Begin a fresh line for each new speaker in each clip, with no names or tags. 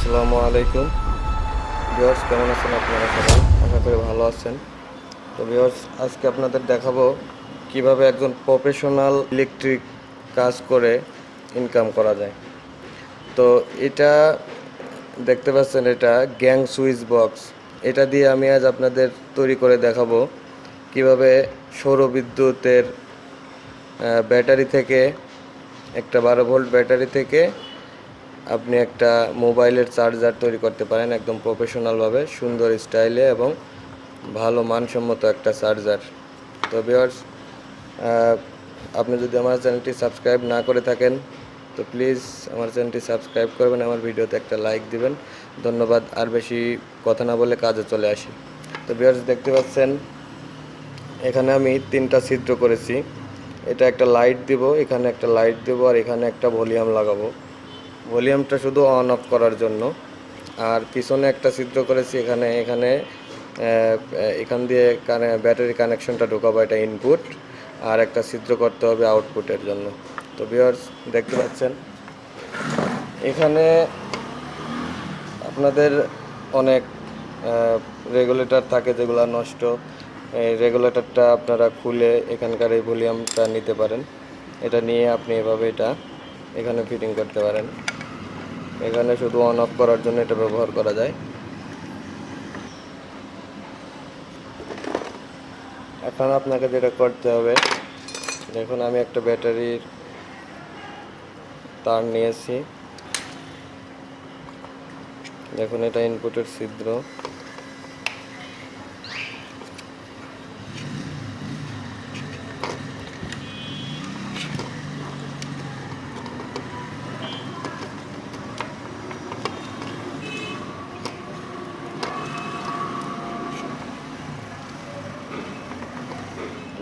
আসসালামু আলাইকুম ভিউয়ার্স, কেমন আছেন আপনারা সবাই? আশা করি ভালো আছেন। তো ভিউয়ার্স, আজকে আপনাদের দেখাবো কিভাবে একজন প্রফেশনাল ইলেকট্রিক কাজ করে ইনকাম করা যায়। তো এটা দেখতে পাচ্ছেন, এটা গ্যাং সুইচ বক্স। এটা দিয়ে আমি আজ আপনাদের তৈরি করে দেখাবো কিভাবে সৌরবিদ্যুতের ব্যাটারি থেকে, একটা 12 ভোল্ট ব্যাটারি থেকে আপনি একটা মোবাইলের চার্জার তৈরি করতে পারেন একদম প্রফেশনালভাবে, সুন্দর স্টাইলে এবং ভালো মানসম্মত একটা চার্জার। তো ভিউয়ার্স, আপনি যদি আমার চ্যানেলটি সাবস্ক্রাইব না করে থাকেন তো প্লিজ আমার চ্যানেলটি সাবস্ক্রাইব করবেন, আমার ভিডিওতে একটা লাইক দিবেন। ধন্যবাদ। আর বেশি কথা না বলে কাজে চলে আসি। তো ভিউয়ার্স, দেখতে পাচ্ছেন এখানে আমি 3টা ছিদ্র করেছি। এটা একটা লাইট দিব, এখানে একটা লাইট দেবো, আর এখানে একটা ভলিউম লাগাবো। ভলিউমটা শুধু অন অফ করার জন্য। আর পিছনে একটা ছিদ্র করেছি, এখানে এখানে এখান দিয়ে ব্যাটারি কানেকশনটা ঢোকাবো, এটা ইনপুট। আর একটা ছিদ্র করতে হবে আউটপুটের জন্য। তো ভিউয়ার্স, দেখতে পাচ্ছেন এখানে আপনাদের অনেক রেগুলেটর থাকে যেগুলো নষ্ট। এই রেগুলেটরটা আপনারা খুলে এখানকার এই ভলিউমটা নিতে পারেন। এটা নিয়ে আপনি এভাবে এটা এখানে ফিটিং করতে পারেন। এখানে শুধু অন অফ করার জন্য এটা ব্যবহার করা যায়। এখন আপনাকে যেটা করতে হবে, দেখুন আমি একটা ব্যাটারির তার নিয়েছি। দেখুন এটা ইনপুটের ছিদ্র।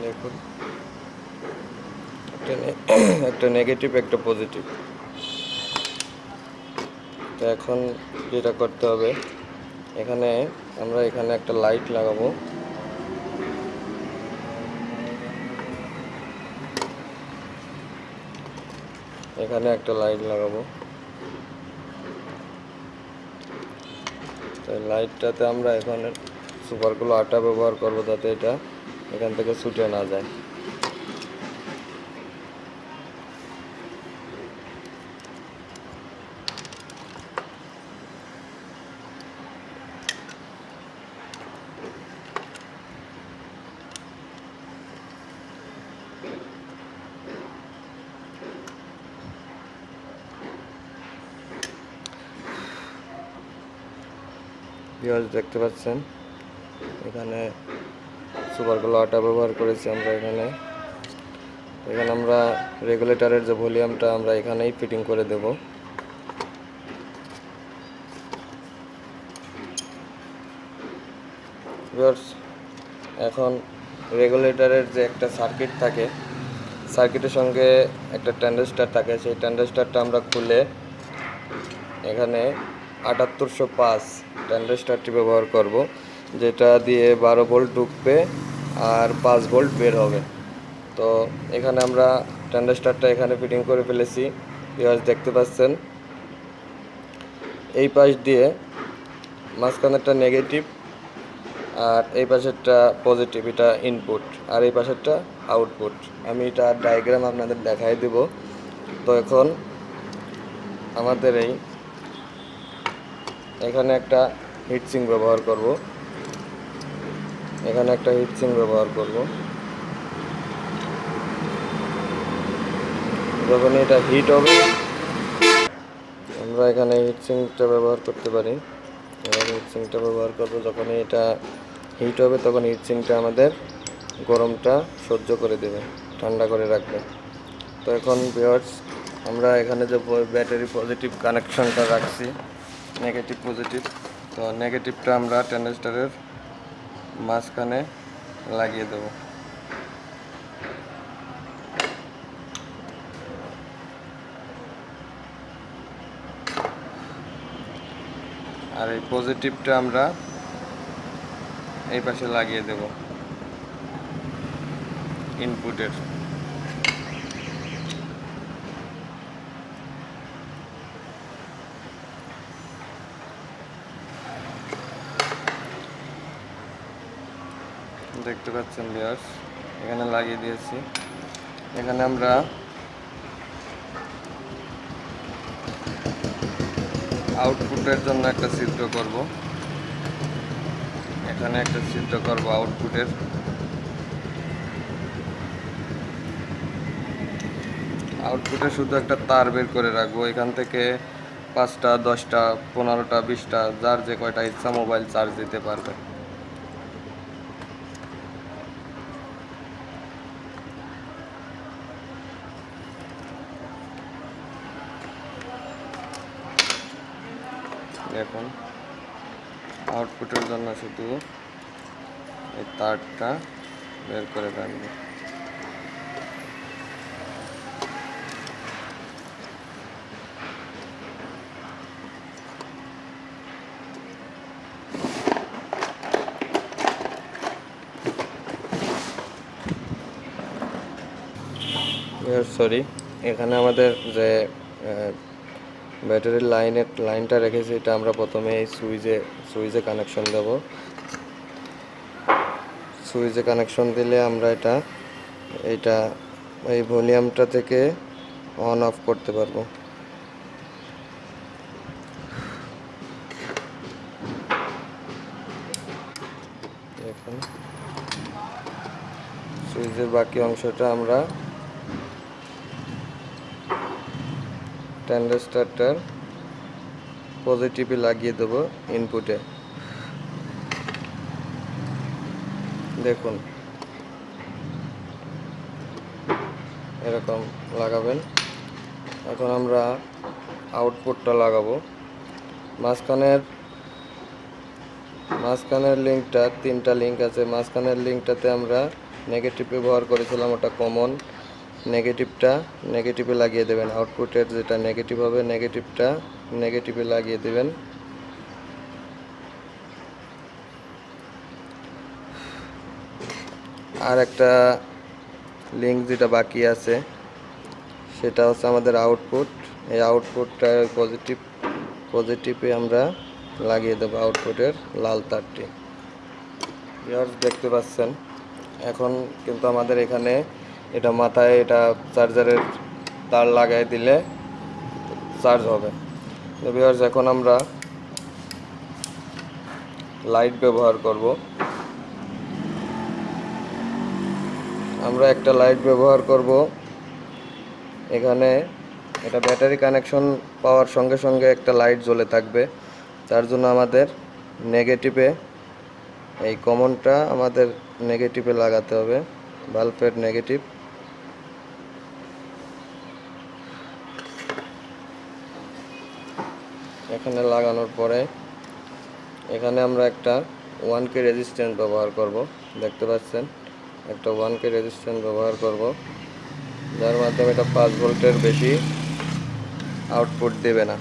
দেখুন একটা নেগেটিভ, একটা পজিটিভ। তো এখন যেটা করতে হবে, এখানে আমরা এখানে একটা লাইট লাগাবো। এখানে একটা লাইট লাগাবো। তো লাইটটাতে আমরা এখানে সুপারগুলো আটা ব্যবহার করব, যাতে এটা এখান থেকে ছুটে না যায়। ভিউয়ার্স, দেখতে পাচ্ছেন এখানে সুপারগুলো আটা ব্যবহার করেছি আমরা এখানে। এখানে আমরা রেগুলেটরের যে ভলিউমটা আমরা এখানেই ফিটিং করে দেব। ভিউয়ার্স, এখন রেগুলেটরের যে একটা সার্কিট থাকে, সার্কিটের সঙ্গে একটা ট্রানজিস্টর থাকে, সেই ট্রানজিস্টরটা আমরা খুলে এখানে 7805 ট্রানজিস্টরটি ব্যবহার করব, যেটা দিয়ে 12 ভোল্ট ঢুকবে আর 5 ভোল্ট বের হবে। তো এখানে আমরা ট্রানজিস্টরটা এখানে ফিটিং করে ফেলেছি। ভিউয়ার্স, দেখতে পাচ্ছেন এই পাশ দিয়ে মাঝখানেরটা নেগেটিভ আর এই পাশেরটা পজিটিভ, এটা ইনপুট, আর এই পাশেরটা আউটপুট। আমি এটা ডায়াগ্রাম আপনাদের দেখাই দেব। তো এখন আমাদের এখানে একটা হিটসিঙ্ক ব্যবহার করব। এখানে একটা হিটসিঙ্ক ব্যবহার করব। যখন এটা হিট হবে, আমরা এখানে হিটসিঙ্কটা ব্যবহার করতে পারি। এবার হিটসিঙ্কটা ব্যবহার করব, যখন এটা হিট হবে তখন হিটসিঙ্কটা আমাদের গরমটা সহ্য করে দেবে, ঠান্ডা করে রাখবে। তো এখন ভিউয়ার্স, আমরা এখানে যে ব্যাটারি পজিটিভ কানেকশনটা রাখছি, নেগেটিভ পজিটিভ, তো নেগেটিভটা আমরা ট্রানজিস্টরের মাঝখানে লাগিয়ে দেব। আর এই পজিটিভটা আমরা এই পাশে লাগিয়ে দেব ইনপুটের। দেখতে পাচ্ছেন ভিউয়ার্স, এখানে লাগিয়ে দিয়েছি। এখানে আমরা আউটপুটের জন্য একটা ছিদ্র করব। এখানে একটা ছিদ্র করব আউটপুটের। আউটপুটে শুধু একটা তার বের করে রাখবো। এখান থেকে 5টা 10টা 15টা 20টা যার যে কয়টা ইচ্ছা মোবাইল চার্জ দিতে পারবে। দেখুন, আউটপুটের জন্য শুধু এই তারটা বের করে রাখবো। সরি, এখানে আমাদের যে ব্যাটারির লাইনটা রেখেছি, এটা আমরা প্রথমে এই সুইচে কানেকশন দেব। সুইচে কানেকশন দিলে আমরা এটা এই ভলিউমটা থেকে অন অফ করতে পারবো। দেখুন, সুইচের বাকি অংশটা আমরা ট্রানজিস্টরটার পজিটিভে লাগিয়ে দেব ইনপুটে। দেখুন, এরকম লাগাবেন। এখন আমরা আউটপুটটা লাগাবো। মাঝখানের লিঙ্কটা 3টা লিঙ্ক আছে। মাঝখানের লিঙ্কটাতে আমরা নেগেটিভ ব্যবহার করেছিলাম, ওটা কমন। নেগেটিভে লাগিয়ে দেবেন। আউটপুটের যেটা নেগেটিভ হবে নেগেটিভটা নেগেটিভে লাগিয়ে দেবেন। আর একটা লিঙ্ক যেটা বাকি আছে সেটা হচ্ছে আমাদের আউটপুট। এই আউটপুটটা পজিটিভে আমরা লাগিয়ে দেবো আউটপুটের লাল তারটি। ভিউয়ার্স, দেখতে পাচ্ছেন এখন কিন্তু আমাদের এখানে এটা মাথায় এটা চার্জারের তার লাগাই দিলে চার্জ হবে। তো ভিউয়ার্স, এখন আমরা লাইট ব্যবহার করব। আমরা একটা লাইট ব্যবহার করব। এখানে এটা ব্যাটারি কানেকশন পাওয়ার সঙ্গে সঙ্গে একটা লাইট জ্বলে থাকবে। তার জন্য আমাদের নেগেটিভে এই কমনটা আমাদের নেগেটিভে লাগাতে হবে, বাল্বের নেগেটিভ। এখানে লাগানোর পরে এখানে আমরা একটা 1K রেজিস্ট্যান্স ব্যবহার করব। দেখতে পাচ্ছেন, একটা 1K রেজিস্ট্যান্স ব্যবহার করব, যার মাধ্যমে এটা 5 ভোল্টের বেশি আউটপুট দেবে না।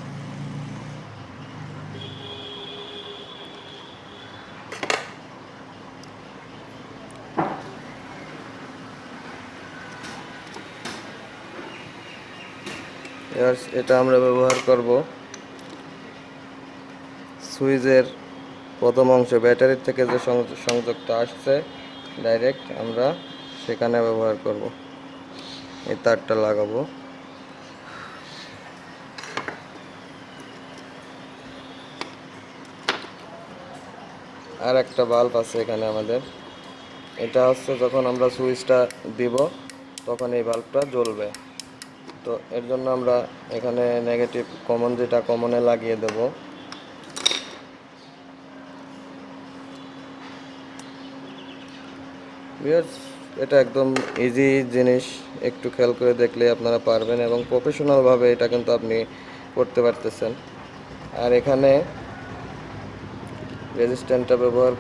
এটা আমরা ব্যবহার করব সুইচের প্রথম অংশ, ব্যাটারির থেকে যে সংযোগটা আসছে ডাইরেক্ট আমরা সেখানে ব্যবহার করব। এই তারটা লাগাবো। আর একটা বাল্ব আছে এখানে আমাদের, এটা হচ্ছে যখন আমরা সুইচটা দিব তখন এই বাল্বটা জ্বলবে। তো এর জন্য আমরা এখানে নেগেটিভ কমন যেটা কমনে লাগিয়ে দেব। এটা একদম ইজি জিনিস, একটু খেয়াল করে দেখলে আপনারা পারবেন এবং প্রফেশনালভাবে এটা কিন্তু আপনি করতে পারতেছেন। আর এখানে রেজিস্ট্যান্সটা ব্যবহার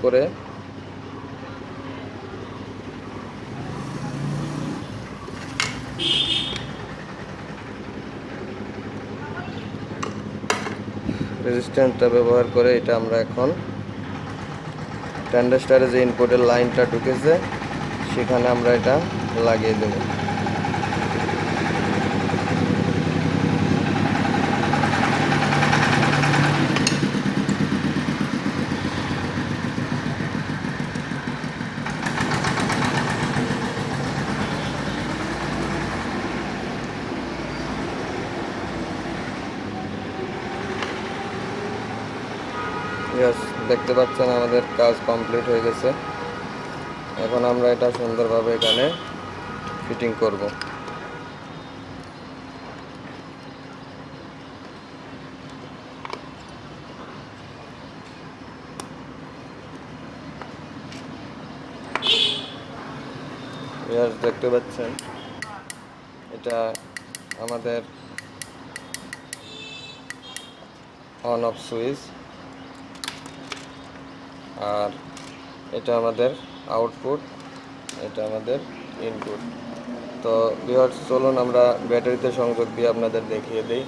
করে এটা আমরা এখন ট্রানজিস্টরে যে ইনপুটের লাইনটা ঢুকেছে সেখানে আমরা এটা লাগিয়ে দেব। ইয়েস, দেখতে পাচ্ছেন আমাদের কাজ কমপ্লিট হয়ে গেছে। এখন আমরা এটা সুন্দরভাবে এখানে ফিটিং করব। ইয়েস, দেখতে পাচ্ছেন এটা আমাদের অন অফ সুইচ, আর এটা আমাদের আউটপুট, এটা আমাদের ইনপুট। তো ভিউয়ার্স, চলুন আমরা ব্যাটারিতে সংযোগ দিয়ে আপনাদের দেখিয়ে দিই।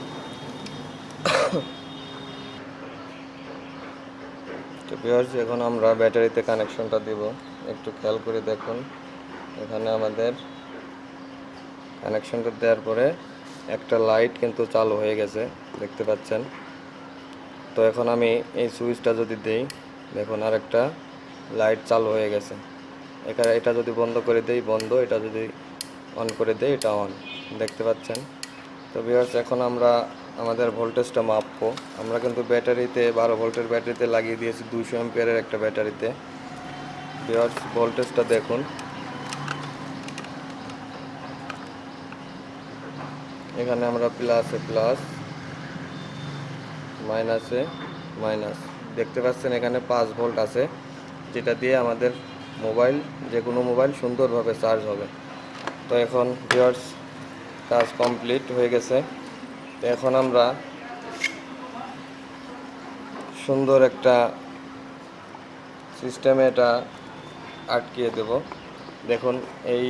তো ভিউয়ার্স, এখন আমরা ব্যাটারিতে কানেকশনটা দিব। একটু খেয়াল করে দেখুন, এখানে আমাদের কানেকশনটা দেওয়ার পরে একটা লাইট কিন্তু চালু হয়ে গেছে, দেখতে পাচ্ছেন। তো এখন আমি এই সুইচটা যদি দেই, দেখুন আরেকটা লাইট চালু হয়ে গেছে। এখানে এটা যদি বন্ধ করে দেই বন্ধ, এটা যদি অন করে দেই এটা অন, দেখতে পাচ্ছেন। তো ভিউয়ার্স, এখন আমরা আমাদের ভোল্টেজটা মাপবো। আমরা কিন্তু ব্যাটারিতে 12 ভোল্টের ব্যাটারিতে লাগিয়ে দিয়েছি 200 অ্যাম্পিয়ারের একটা ব্যাটারিতে। ভিউয়ার্স, ভোল্টেজটা দেখুন, এখানে আমরা প্লাসে প্লাস, মাইনাসে মাইনাস, দেখতে পাচ্ছেন এখানে 5 ভোল্ট আছে, যেটা দিয়ে আমাদের মোবাইল, যে কোনো মোবাইল সুন্দরভাবে চার্জ হবে। তো এখন ভিউয়ার্স, কাজ কমপ্লিট হয়ে গেছে। তো এখন আমরা সুন্দর একটা সিস্টেমে এটা আটকিয়ে দেব। দেখুন এই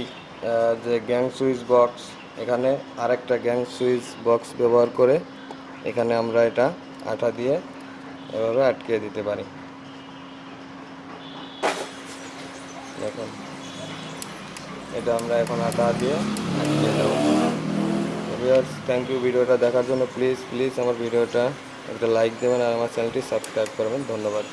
যে গ্যাং সুইচ বক্স, এখানে আরেকটা গ্যাং সুইচ বক্স ব্যবহার করে এখানে আমরা এটা আঠা দিয়ে এভাবে আটকিয়ে দিতে পারি। দেখুন, এটা আমরা এখন আঠা দিয়ে আটকিয়ে দেব। ভিউয়ার্স, থ্যাংক ইউ ভিডিওটা দেখার জন্য। প্লিজ আমার ভিডিওটা একটা লাইক দেবেন আর আমার চ্যানেলটি সাবস্ক্রাইব করবেন। ধন্যবাদ।